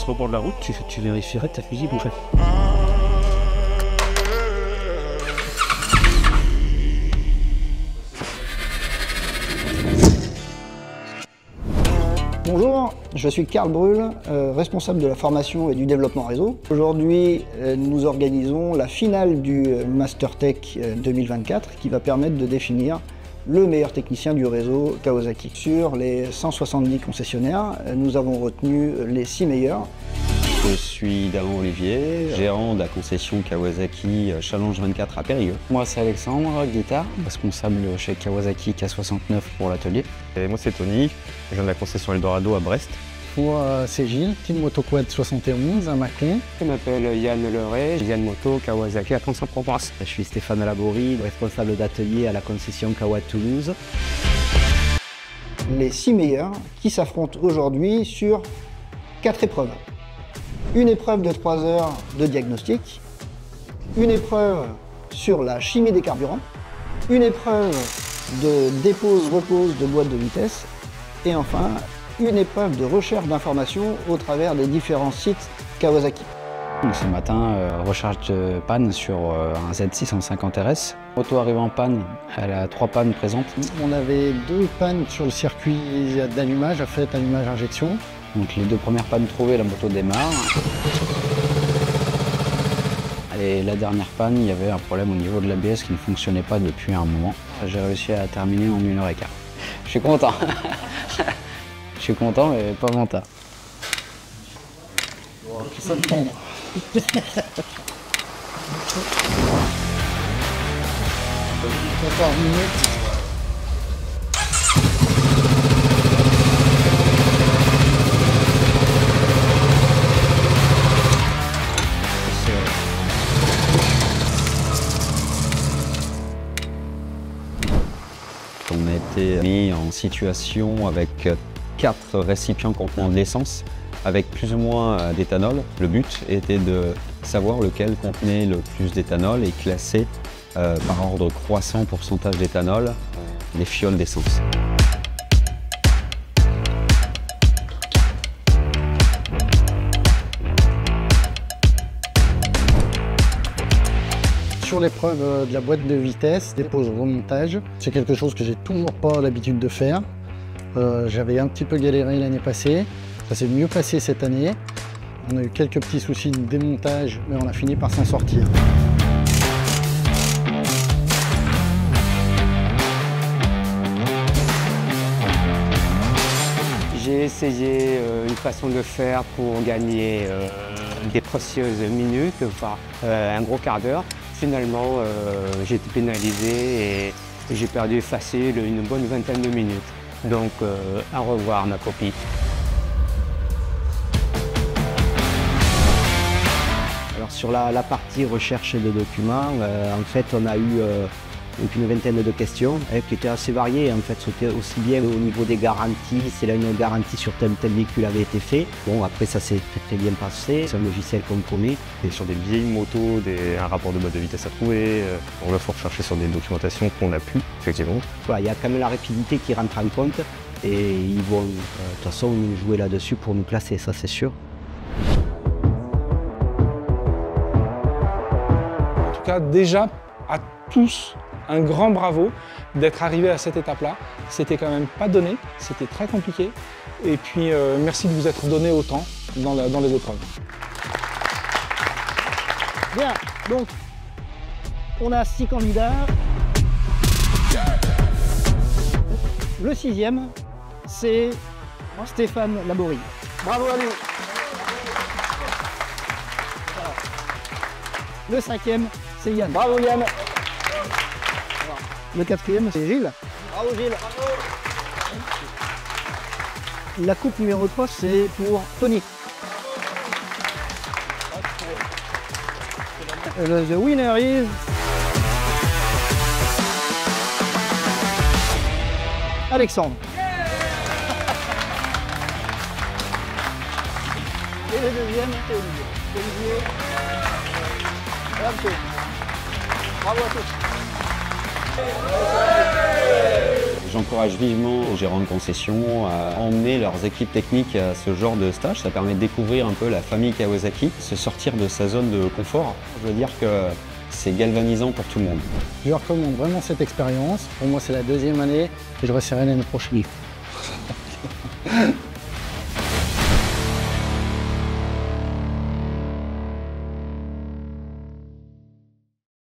passeras au bord de la route, tu vérifierais ta fusible en fait. Bonjour, je suis Karl Brühl, responsable de la formation et du développement réseau. Aujourd'hui, nous organisons la finale du MasterTech 2024 qui va permettre de définir le meilleur technicien du réseau Kawasaki. Sur les 170 concessionnaires, nous avons retenu les 6 meilleurs. Je suis Damon Olivier, gérant de la concession Kawasaki Challenge 24 à Périgueux. Moi c'est Alexandre, guitare, responsable chez Kawasaki K69 pour l'atelier. Et moi c'est Tony, je viens de la concession Eldorado à Brest. Moi c'est Gilles, Team MotoQuad 71 à Mâcon. Je m'appelle Yann Leray, Yann Moto Kawasaki à Pont-Saint-Provence. Je suis Stéphane Laborie, responsable d'atelier à la concession Kawad Toulouse. Les 6 meilleurs qui s'affrontent aujourd'hui sur 4 épreuves. Une épreuve de 3 heures de diagnostic, une épreuve sur la chimie des carburants, une épreuve de dépose-repose de boîte de vitesse et enfin une épreuve de recherche d'informations au travers des différents sites Kawasaki. Ce matin, recharge de panne sur un Z6 en 50 RS. Moto arrive en panne, elle a 3 pannes présentes. On avait 2 pannes sur le circuit d'allumage, à fait allumage injection. Donc les 2 premières pannes trouvées, la moto démarre. Et la dernière panne, il y avait un problème au niveau de l'ABS qui ne fonctionnait pas depuis un moment. J'ai réussi à terminer en 1h15. Je suis content. Je suis content, mais pas mental. Ça me prend. Encore une minute. On a été mis en situation avec 4 récipients contenant de l'essence avec plus ou moins d'éthanol. Le but était de savoir lequel contenait le plus d'éthanol et classer par ordre croissant pourcentage d'éthanol les fioles d'essence. Sur l'épreuve de la boîte de vitesse, dépose remontage, c'est quelque chose que j'ai toujours pas l'habitude de faire. J'avais un petit peu galéré l'année passée, ça s'est mieux passé cette année. On a eu quelques petits soucis de démontage, mais on a fini par s'en sortir. J'ai essayé une façon de faire pour gagner des précieuses minutes, enfin un gros quart d'heure. Finalement, j'ai été pénalisé et j'ai perdu facile une bonne vingtaine de minutes. Donc, au revoir ma copie. Alors sur la partie recherche de documents, en fait on a eu une vingtaine de questions qui étaient assez variées. En fait c'était aussi bien au niveau des garanties, si là une garantie sur tel ou tel véhicule avait été fait. Bon après ça s'est très bien passé, c'est un logiciel qu'on connaît. Et sur des vieilles motos, un rapport de boîte de vitesse à trouver, il faut rechercher sur des documentations qu'on a pu, effectivement. Voilà, il y a quand même la rapidité qui rentre en compte et ils vont de toute façon nous jouer là-dessus pour nous classer, ça c'est sûr. En tout cas, déjà, à tous, un grand bravo d'être arrivé à cette étape-là. C'était quand même pas donné, c'était très compliqué. Et puis, merci de vous être donné autant dans les épreuves. Bien, donc, on a 6 candidats. Le 6e, c'est Stéphane Laborie. Bravo à lui. Le 5e, c'est Yann. Bravo Yann. Le 4e, c'est Gilles. Bravo Gilles. Bravo. La coupe numéro 3, c'est pour Tony. The winner is... Alexandre. Et le deuxième, c'est Olivier. Olivier. Bravo à tous. J'encourage vivement les gérants de concession à emmener leurs équipes techniques à ce genre de stage. Ça permet de découvrir un peu la famille Kawasaki, se sortir de sa zone de confort. Je veux dire que c'est galvanisant pour tout le monde. Je recommande vraiment cette expérience. Pour moi, c'est la 2e année et je resterai l'année prochaine.